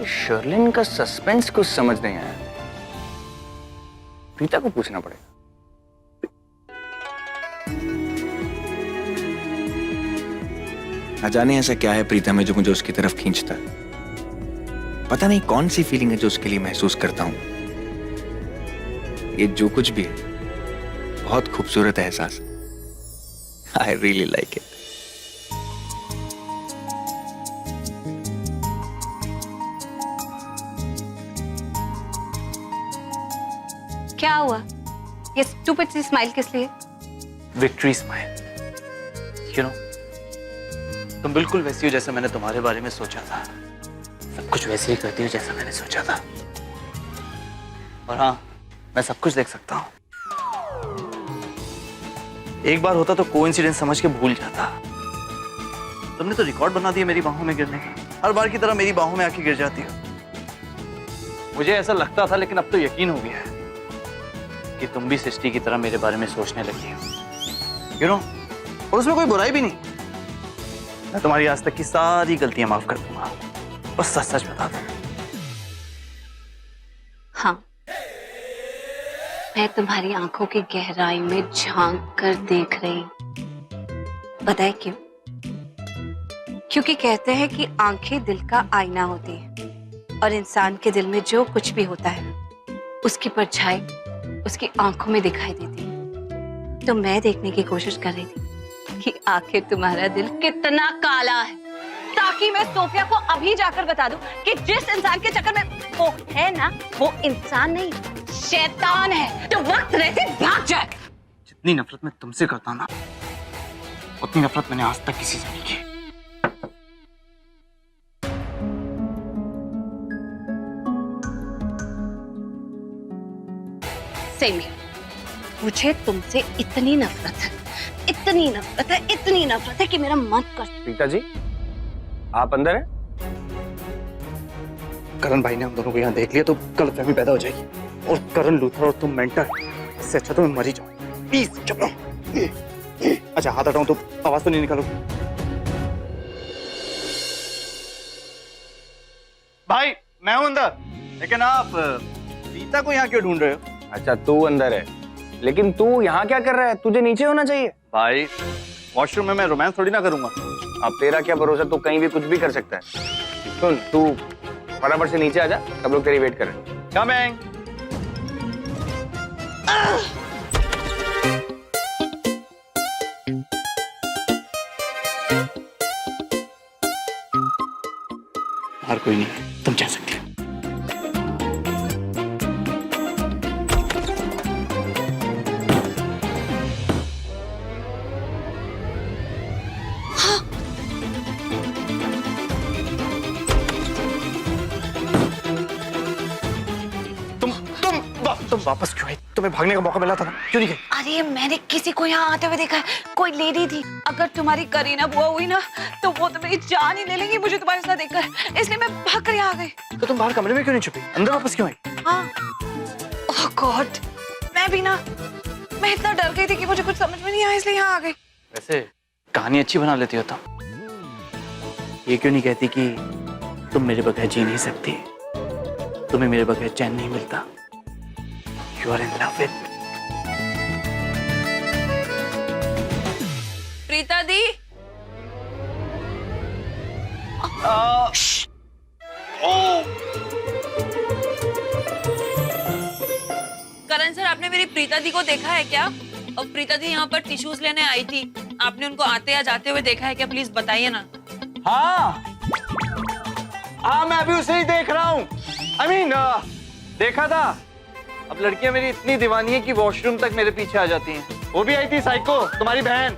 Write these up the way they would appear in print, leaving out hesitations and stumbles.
शर्लिन का सस्पेंस कुछ समझ नहीं आया। प्रीता को पूछना पड़ेगा। न जाने ऐसा क्या है प्रीता में जो मुझे उसकी तरफ खींचता है। पता नहीं कौन सी फीलिंग है जो उसके लिए महसूस करता हूं। ये जो कुछ भी है बहुत खूबसूरत है एहसास। I really like it. क्या हुआ? ये स्टूपिड सी स्माइल किस लिए? Victory smile. यू नो, तुम बिल्कुल वैसी हो जैसा मैंने तुम्हारे बारे में सोचा था। सब कुछ वैसे ही करती हो जैसा मैंने सोचा था। और हाँ, मैं सब कुछ देख सकता हूँ। एक बार होता तो कोइंसिडेंस समझ के भूल जाता। तुमने तो रिकॉर्ड बना दिया मेरी बाहों में गिरने का। हर बार की तरह मेरी बाहों में आके गिर जाती हो। मुझे ऐसा लगता था, लेकिन अब तो यकीन हो गया है कि तुम भी सृष्टि की तरह मेरे बारे में सोचने लगी हो। यू नो, और उसमें कोई बुराई भी नहीं। मैं तुम्हारी आज तक की सारी गलतियां माफ कर दूंगा। बस सच सच बता दो। हाँ, मैं तुम्हारी आंखों की गहराई में झांक कर देख रही हूं। बताए क्यों? क्योंकि कहते हैं कि आंखें दिल का आईना होती है और इंसान के दिल में जो कुछ भी होता है उसकी परछाई उसकी आंखों में दिखाई देती है। तो मैं देखने की कोशिश कर रही थी कि आखिर तुम्हारा दिल कितना काला है, ताकि मैं सोफिया को अभी जाकर बता दूं कि जिस इंसान के चक्कर में वो है ना, वो इंसान नहीं शैतान है जो वक्त रहते भाग जाए। जितनी नफरत मैं तुमसे करता ना, उतनी नफरत मैंने आज तक किसी से नहीं की। Same here. मुझे तुमसे इतनी नफरत है, इतनी नफरत है, इतनी नफरत है कि मेरा मन कर। प्रीता जी, आप अंदर हैं? करण भाई ने हम दोनों को यहाँ देख लिया तो गलतफहमी पैदा हो जाएगी। और करण लूथर और तुम मेंटल, इससे अच्छा तो मैं मर ही जाऊं। प्लीज चुप रहो। अच्छा, हाथ हटाऊं तो आवाज तो नहीं निकालोगे? भाई मैं हूं अंदर, लेकिन आप प्रीता को यहाँ क्यों ढूंढ रहे हो? अच्छा, तू अंदर है, लेकिन तू यहाँ क्या कर रहा है? तुझे नीचे होना चाहिए। भाई वॉशरूम में मैं रोमांस थोड़ी ना करूंगा। अब तेरा क्या भरोसा, तू कहीं भी कुछ भी कर सकता है। सुन, तू फटाफट से नीचे आ जा, सब लोग तेरी वेट कर रहे हैं। कमिंग। और कोई नहीं, तुम जा सकते हो। तुम वापस क्यों आई? तुम्हें भागने का मौका मिला था ना, क्यों नहीं गई? अरे मैंने किसी को यहाँ आते हुए देखा है, कोई लेडी थी। अगर तुम्हारी करीना बुआ हुई ना तो वो तो मेरी जान ही ले लेंगी मुझे तुम्हारे साथ देखकर, इसलिए मैं भाग कर यहाँ आ गई। तो तुम बाहर कमरे में क्यों नहीं छुपी? अंदर वापस क्यों आई? हाँ, ओह गॉड, मैं भी ना, मैं इतना डर गई थी कि मुझे कुछ समझ में नहीं आया, इसलिए यहाँ आ गई। वैसे कहानी अच्छी बना लेती हो तुम। ये क्यों नहीं कहती कि तुम मेरे बगैर जी नहीं सकती, तुम्हें मेरे बगैर चैन नहीं मिलता। You are in love with me. Preeta the, Karan sir, आपने मेरी प्रीता दी को देखा है क्या? और प्रीता दी यहाँ पर टिश्यूज लेने आई थी, आपने उनको आते या जाते हुए देखा है क्या? प्लीज बताइए ना। हाँ हाँ, मैं अभी उसे ही देख रहा हूँ। I mean, देखा था। अब लड़कियां मेरी इतनी दीवानी है कि वॉशरूम तक मेरे पीछे आ जाती हैं। वो भी आई थी साइको, तुम्हारी बहन,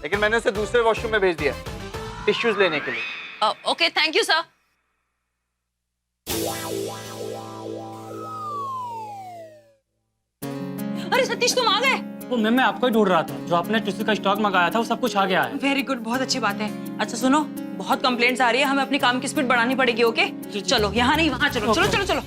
लेकिन मैंने उसे दूसरे वॉशरूम में भेज दिया टिश्यूज लेने के लिए। Okay, thank you sir. अरे सतीश, तुम आ गए? वो मैं आपको ही ढूंढ रहा था। जो आपने टिश्यू का स्टॉक मंगाया था वो सब कुछ आ गया है। वेरी गुड, बहुत अच्छी बात है। अच्छा सुनो, बहुत कंप्लेंट्स आ रही है, हमें अपनी काम की स्पीड बढ़ानी पड़ेगी। ओके चलो, यहाँ नहीं वहाँ चलो। चलो चलो चलो।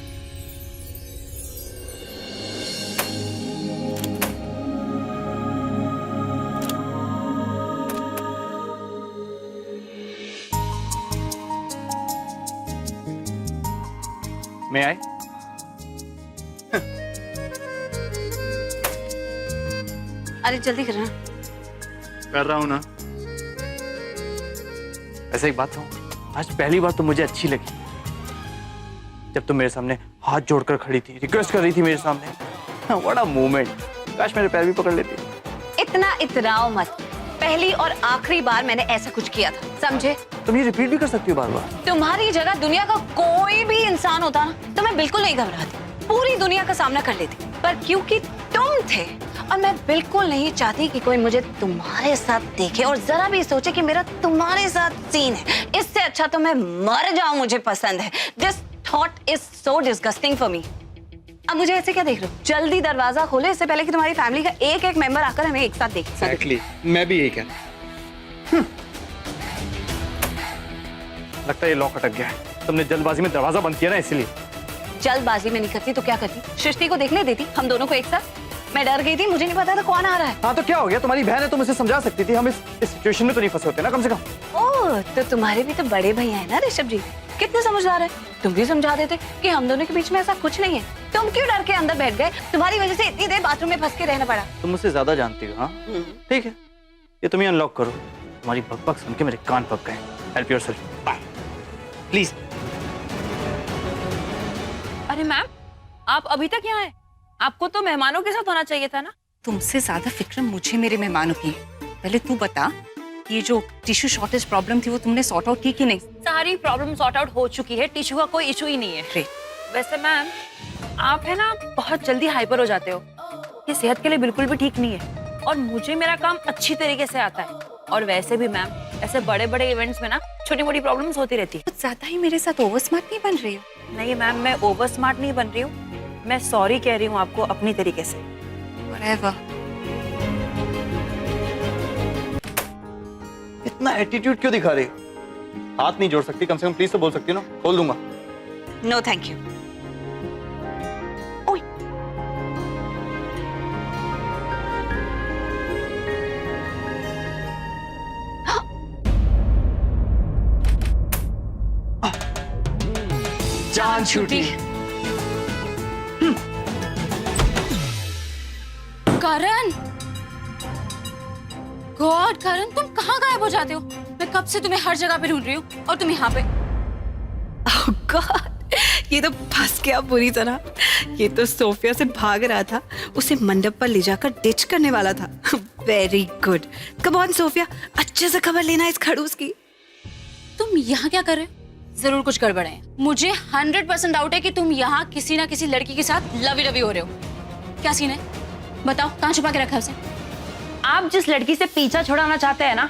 मैं आए? अरे जल्दी करना। कर रहा हूँ ना। ऐसे एक बात कहूँ, आज पहली बार तो मुझे अच्छी लगी जब तुम मेरे सामने हाथ जोड़कर खड़ी थी, रिक्वेस्ट कर रही थी मेरे सामने। What a moment. काश मेरे पैर भी पकड़ लेती। इतना इतराओ मत। पहली और आखिरी बार मैंने ऐसा कुछ किया था, समझे? तुम ये रिपीट भी कर सकती हो बार बार। तुम्हारी जगह दुनिया का कोई भी इंसान होता ना तो मैं बिल्कुल नहीं घबराती, पूरी दुनिया का सामना कर लेती। पर क्योंकि तुम थे और मैं बिल्कुल नहीं चाहती कि कोई मुझे तुम्हारे साथ देखे और जरा भी सोचे कि मेरा तुम्हारे साथ सीन है, इससे अच्छा तो मैं मर जाऊं, मुझे पसंद है। This thought is so disgusting for me. अब मुझे ऐसे क्या देख रहे हो? जल्दी दरवाजा खोले इससे पहले कि तुम्हारी फैमिली का एक एक मेंबर आकर हमें एक साथ देखे। Exactly. मैं भी यही कह लगता है ये लॉक अटक गया है। तुमने जल्दबाजी में दरवाजा बंद किया ना, इसलिए। जल्दबाजी में नहीं करती तो क्या करती? सृष्टि को देखने देती हम दोनों को एक साथ। मैं डर गई थी, मुझे नहीं पता था कौन आ रहा है। हाँ तो क्या हो गया? तुम्हारी बहन है, तुम इसे समझा सकती थी। हम इस सिचुएशन में तो नहीं फंसे होते ना कम से कम। ओह, तो तुम्हारे भी तो बड़े भैया है ना ऋषभ जी, कितने समझदार है। तुम भी समझा देते कि हम दोनों के बीच में ऐसा कुछ नहीं है। तुम क्यों डर के अंदर बैठ गए? तुम्हारी वजह से इतनी देर बाथरूम में फंस के रहना पड़ा। तुम मुझसे ज्यादा जानती हो। हाँ ठीक है, ये तुम ही अनलॉक करो। तुम्हारी बकबक सुन के मेरे कान पक गए। Help yourself by please. अरे मैम, आप अभी तक यहाँ हैं? आपको तो मेहमानों के साथ होना चाहिए था ना। तुमसे ज्यादा फिक्र मुझे मेरे मेहमानों की है। पहले तू बता, ये जो टिश्यू शॉर्टेज प्रॉब्लम थी वो तुमने सॉर्ट आउट की कि नहीं? सारी प्रॉब्लम सॉर्ट आउट हो चुकी है, टिश्यू का कोई इशू ही नहीं है। ग्रेट। वैसे मैम, आप है ना बहुत जल्दी हाइपर हो जाते हो, ये सेहत के लिए बिल्कुल भी ठीक नहीं है। और मुझे मेरा काम अच्छी तरीके से आता है। और वैसे भी मैम, ऐसे बड़े बड़े इवेंट्स में ना छोटी मोटी प्रॉब्लम्स होती रहती है। कुछ ज्यादा ही मेरे साथ ओवर स्मार्ट नहीं बन रही हो। नहीं मैम, मैं ओवर स्मार्ट नहीं बन रही हूँ, मैं सॉरी कह रही हूँ आपको अपनी तरीके से। Whatever. इतना एटीट्यूड क्यों दिखा रही हो? हाथ नहीं जोड़ सकती? कम से कम प्लीज तो बोल सकती हो ना। खोल दूंगा। No thank you. जान छूटी। करण, गॉड करण, तुम कहाँ गायब हो जाते हो? मैं कब से तुम्हें हर जगह पे ढूंढ रही हूँ और तुम यहाँ पे। Oh God, ये तो फंस गया बुरी तरह। ये तो सोफिया से भाग रहा था, उसे मंडप पर ले जाकर डिच करने वाला था। Very good. Come on Sophia, अच्छे से खबर लेना इस खड़ूस की। तुम यहाँ क्या कर रहे हो? जरूर कुछ गड़बड़ है। मुझे 100% डाउट है कि तुम यहाँ किसी ना किसी लड़की के साथ लवी डवी हो रहे हो। क्या सीन है? बताओ, कहाँ छुपा के रखा है उसे? आप जिस लड़की से पीछा छुड़ाना चाहते हैं ना,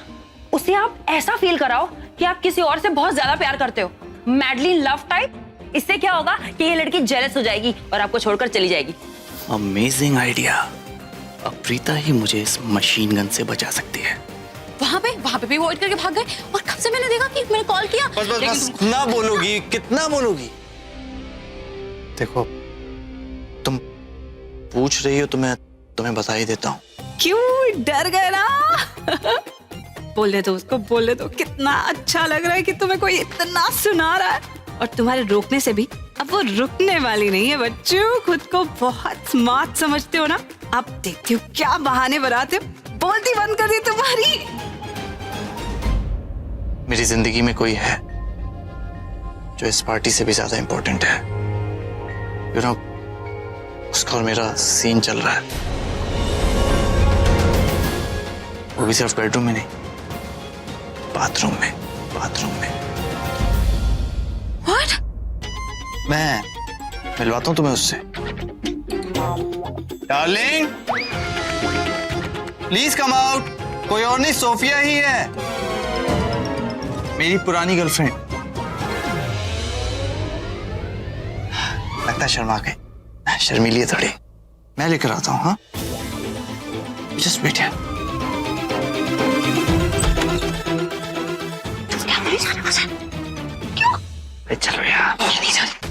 उसे आप ऐसा फील कराओ कि आप किसी और से बहुत ज्यादा प्यार करते हो, मैडली लव टाइप। इससे क्या होगा कि ये लड़की जेलस हो जाएगी और आपको छोड़कर चली जाएगी। Amazing idea. अब प्रीता ही मुझे इस मशीन गन से बचा सकती है। वहाँ पे भी वॉइड करके भाग गए और कब से मैंने देखा कि मैंने कॉल किया। बस ना बोलोगी, कितना बोलोगी? देखो, तुम पूछ रही हो तो मैं तुम्हें बता ही देता हूँ। क्यों डर गए ना? बोलने दो उसको, बोलने दो। कितना अच्छा लग रहा है कि तुम्हें कोई इतना सुना रहा है। और तुम्हारे रोकने से भी अब वो रुकने वाली नहीं है। बच्चों, खुद को बहुत स्मार्ट समझते हो ना? अब देखती हूँ क्या बहाने बनाते हो। बोलती बंद कर दी तुम्हारी। मेरी जिंदगी में कोई है जो इस पार्टी से भी ज्यादा इंपॉर्टेंट है। यू नो, उसका और मेरा सीन चल रहा है, वो भी सिर्फ बेडरूम में नहीं, बाथरूम में। What? मैं मिलवाता हूँ तुम्हें उससे। Darling, please come out. कोई और नहीं, सोफिया ही है, मेरी पुरानी गर्लफ्रेंड। लगता है शर्मा गई, शर्मीली है थोड़ी। मैं लेकर आता हूँ। हाँ, जस्ट वेट हियर। चलो यार। नहीं जाने।